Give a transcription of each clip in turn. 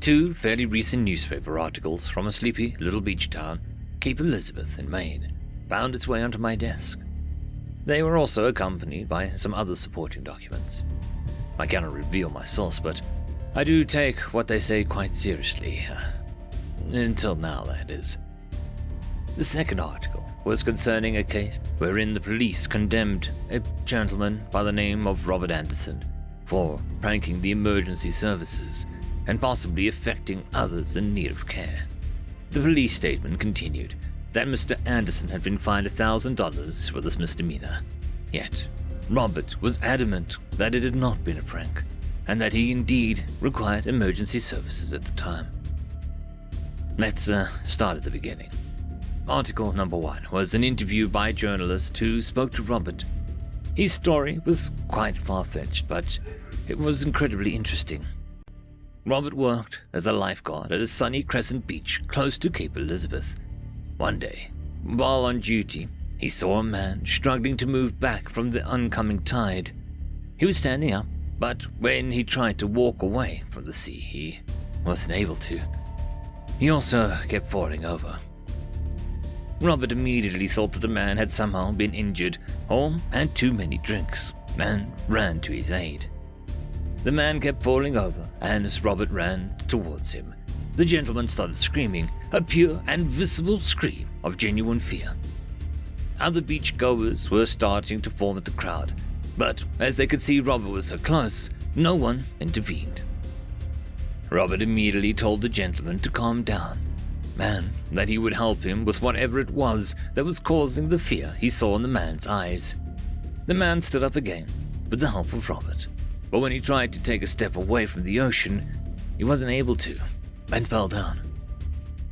2 fairly recent newspaper articles from a sleepy little beach town, Cape Elizabeth in Maine, found its way onto my desk. They were also accompanied by some other supporting documents. I cannot reveal my source, but I do take what they say quite seriously. Until now, that is. The second article was concerning a case wherein the police condemned a gentleman by the name of Robert Anderson for pranking the emergency services and possibly affecting others in need of care. The police statement continued that Mr. Anderson had been fined $1,000 for this misdemeanor. Yet, Robert was adamant that it had not been a prank, and that he indeed required emergency services at the time. Let's start at the beginning. Article number 1 was an interview by a journalist who spoke to Robert. His story was quite far-fetched, but it was incredibly interesting. Robert worked as a lifeguard at a sunny Crescent Beach close to Cape Elizabeth. One day, while on duty, he saw a man struggling to move back from the oncoming tide. He was standing up, but when he tried to walk away from the sea, he wasn't able to. He also kept falling over. Robert immediately thought that the man had somehow been injured or had too many drinks, and ran to his aid. The man kept falling over, and as Robert ran towards him, the gentleman started screaming, a pure and visible scream of genuine fear. Other beachgoers were starting to form at the crowd, but as they could see Robert was so close, no one intervened. Robert immediately told the gentleman to calm down, and that he would help him with whatever it was that was causing the fear he saw in the man's eyes. The man stood up again with the help of Robert, but when he tried to take a step away from the ocean, he wasn't able to, and fell down.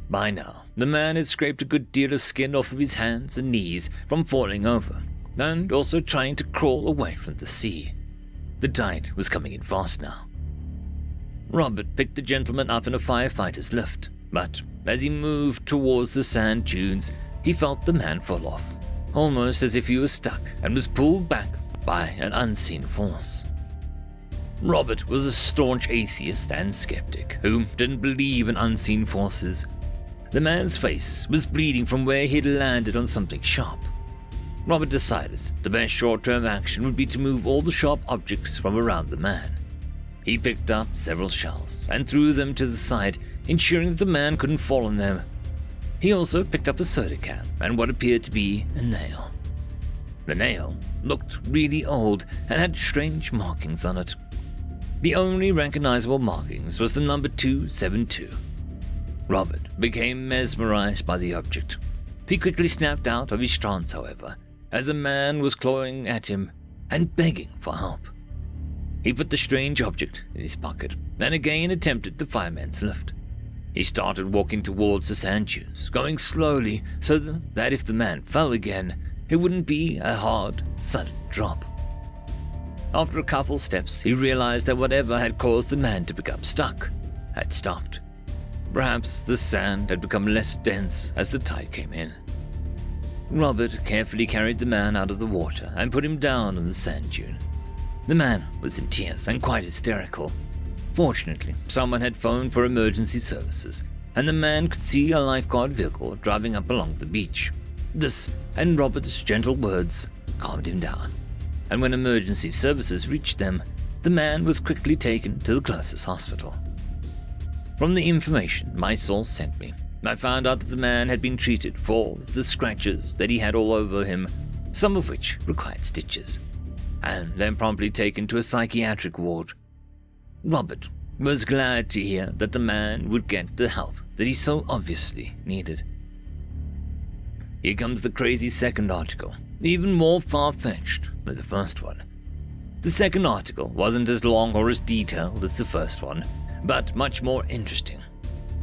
By now, the man had scraped a good deal of skin off of his hands and knees from falling over, and also trying to crawl away from the sea. The tide was coming in fast now. Robert picked the gentleman up in a firefighter's lift, but as he moved towards the sand dunes, he felt the man fall off, almost as if he was stuck and was pulled back by an unseen force. Robert was a staunch atheist and skeptic who didn't believe in unseen forces. The man's face was bleeding from where he had landed on something sharp. Robert decided the best short-term action would be to move all the sharp objects from around the man. He picked up several shells and threw them to the side, ensuring that the man couldn't fall on them. He also picked up a soda can and what appeared to be a nail. The nail looked really old and had strange markings on it. The only recognizable markings was the number 272. Robert became mesmerized by the object. He quickly snapped out of his trance, however, as a man was clawing at him and begging for help. He put the strange object in his pocket and again attempted the fireman's lift. He started walking towards the sand dunes, going slowly so that if the man fell again, it wouldn't be a hard, sudden drop. After a couple steps, he realized that whatever had caused the man to become stuck had stopped. Perhaps the sand had become less dense as the tide came in. Robert carefully carried the man out of the water and put him down on the sand dune. The man was in tears and quite hysterical. Fortunately, someone had phoned for emergency services, and the man could see a lifeguard vehicle driving up along the beach. This and Robert's gentle words calmed him down, and when emergency services reached them, the man was quickly taken to the closest hospital. From the information my source sent me, I found out that the man had been treated for the scratches that he had all over him, some of which required stitches, and then promptly taken to a psychiatric ward. Robert was glad to hear that the man would get the help that he so obviously needed. Here comes the crazy second article, even more far-fetched than the first one. The second article wasn't as long or as detailed as the first one, but much more interesting.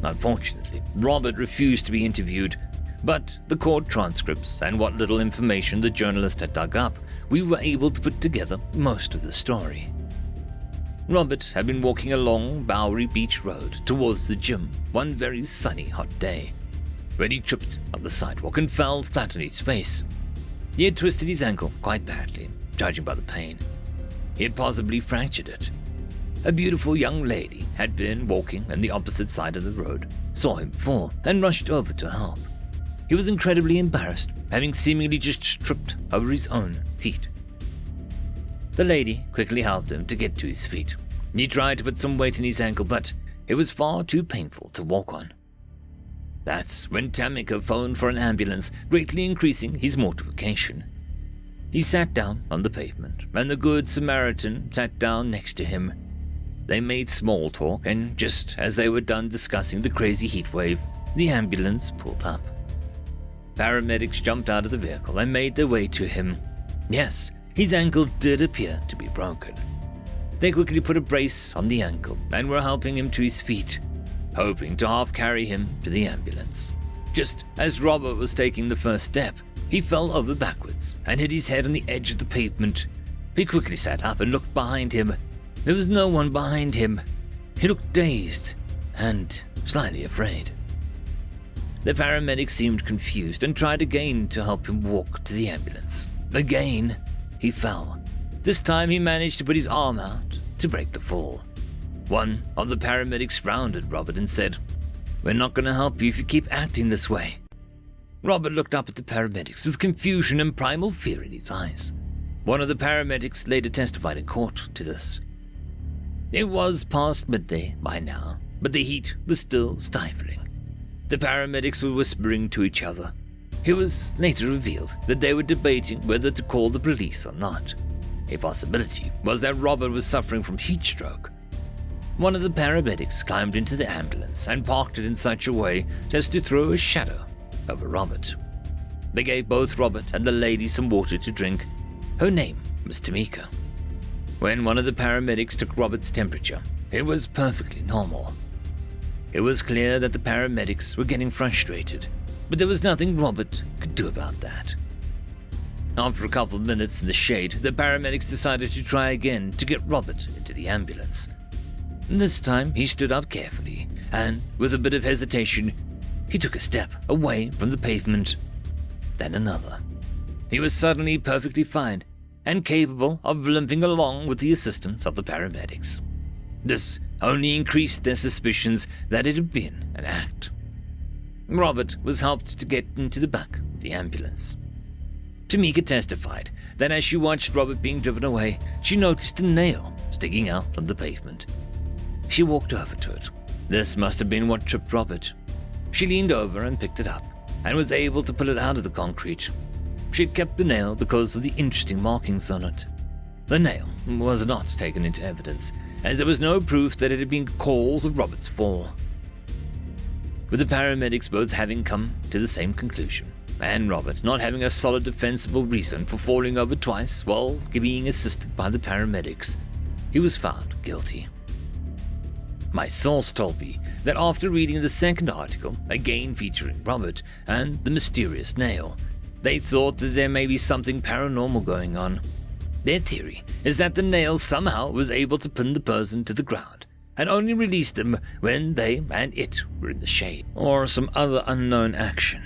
Unfortunately, Robert refused to be interviewed, but the court transcripts and what little information the journalist had dug up, we were able to put together most of the story. Robert had been walking along Bowery Beach Road towards the gym one very sunny, hot day, when he tripped on the sidewalk and fell flat on his face. He had twisted his ankle quite badly, judging by the pain. He had possibly fractured it. A beautiful young lady had been walking on the opposite side of the road, saw him fall, and rushed over to help. He was incredibly embarrassed, having seemingly just tripped over his own feet. The lady quickly helped him to get to his feet. He tried to put some weight in his ankle, but it was far too painful to walk on. That's when Tamika phoned for an ambulance, greatly increasing his mortification. He sat down on the pavement, and the Good Samaritan sat down next to him. They made small talk, and just as they were done discussing the crazy heat wave, the ambulance pulled up. Paramedics jumped out of the vehicle and made their way to him. Yes, his ankle did appear to be broken. They quickly put a brace on the ankle and were helping him to his feet, hoping to half carry him to the ambulance. Just as Robert was taking the first step, he fell over backwards and hit his head on the edge of the pavement. He quickly sat up and looked behind him. There was no one behind him. He looked dazed and slightly afraid. The paramedics seemed confused and tried again to help him walk to the ambulance. Again, he fell. This time he managed to put his arm out to break the fall. One of the paramedics frowned at Robert and said, "We're not going to help you if you keep acting this way." Robert looked up at the paramedics with confusion and primal fear in his eyes. One of the paramedics later testified in court to this. It was past midday by now, but the heat was still stifling. The paramedics were whispering to each other. It was later revealed that they were debating whether to call the police or not. A possibility was that Robert was suffering from heat stroke. One of the paramedics climbed into the ambulance and parked it in such a way as to throw a shadow over Robert. They gave both Robert and the lady some water to drink. Her name was Tamika. When one of the paramedics took Robert's temperature, it was perfectly normal. It was clear that the paramedics were getting frustrated, but there was nothing Robert could do about that. After a couple of minutes in the shade, the paramedics decided to try again to get Robert into the ambulance. This time, he stood up carefully, and with a bit of hesitation, he took a step away from the pavement, then another. He was suddenly perfectly fine and capable of limping along with the assistance of the paramedics. This only increased their suspicions that it had been an act. Robert was helped to get into the back of the ambulance. Tamika testified that as she watched Robert being driven away, she noticed a nail sticking out on the pavement. She walked over to it. This must have been what tripped Robert. She leaned over and picked it up, and was able to pull it out of the concrete. She had kept the nail because of the interesting markings on it. The nail was not taken into evidence, as there was no proof that it had been the cause of Robert's fall. With the paramedics both having come to the same conclusion, and Robert not having a solid defensible reason for falling over twice while being assisted by the paramedics, he was found guilty. My source told me that after reading the second article, again featuring Robert and the mysterious nail, they thought that there may be something paranormal going on. Their theory is that the nail somehow was able to pin the person to the ground and only released them when they and it were in the shade, or some other unknown action.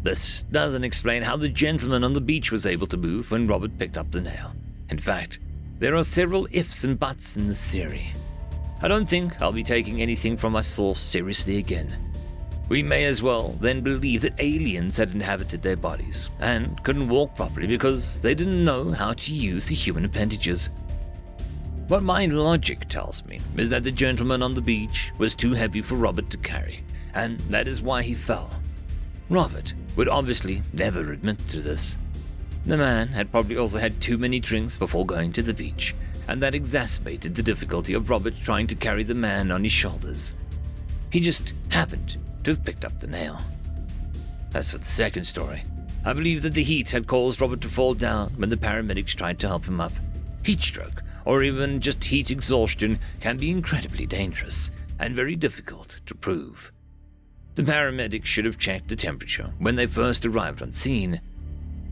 This doesn't explain how the gentleman on the beach was able to move when Robert picked up the nail. In fact, there are several ifs and buts in this theory. I don't think I'll be taking anything from my source seriously again. We may as well then believe that aliens had inhabited their bodies and couldn't walk properly because they didn't know how to use the human appendages. What my logic tells me is that the gentleman on the beach was too heavy for Robert to carry, and that is why he fell. Robert would obviously never admit to this. The man had probably also had too many drinks before going to the beach, and that exacerbated the difficulty of Robert trying to carry the man on his shoulders. He just happened to have picked up the nail. As for the second story, I believe that the heat had caused Robert to fall down when the paramedics tried to help him up. Heat stroke, or even just heat exhaustion, can be incredibly dangerous and very difficult to prove. The paramedics should have checked the temperature when they first arrived on scene,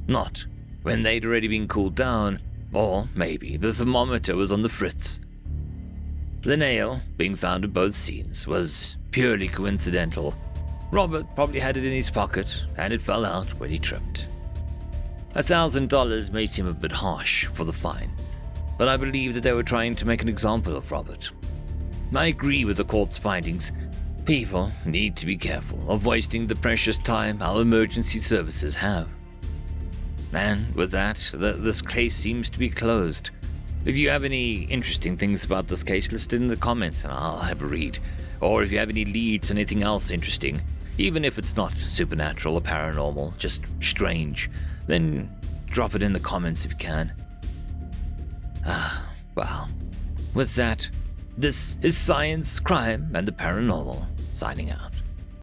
not when they'd already been cooled down, or maybe the thermometer was on the fritz. The nail, being found at both scenes, was purely coincidental. Robert probably had it in his pocket, and it fell out when he tripped. $1,000 may seem a bit harsh for the fine, but I believe that they were trying to make an example of Robert. I agree with the court's findings. People need to be careful of wasting the precious time our emergency services have. And with that, this case seems to be closed. If you have any interesting things about this case, list it in the comments and I'll have a read. Or if you have any leads, anything else interesting, even if it's not supernatural or paranormal, just strange, then drop it in the comments if you can. Well, with that, this is Science, Crime, and the Paranormal, signing out.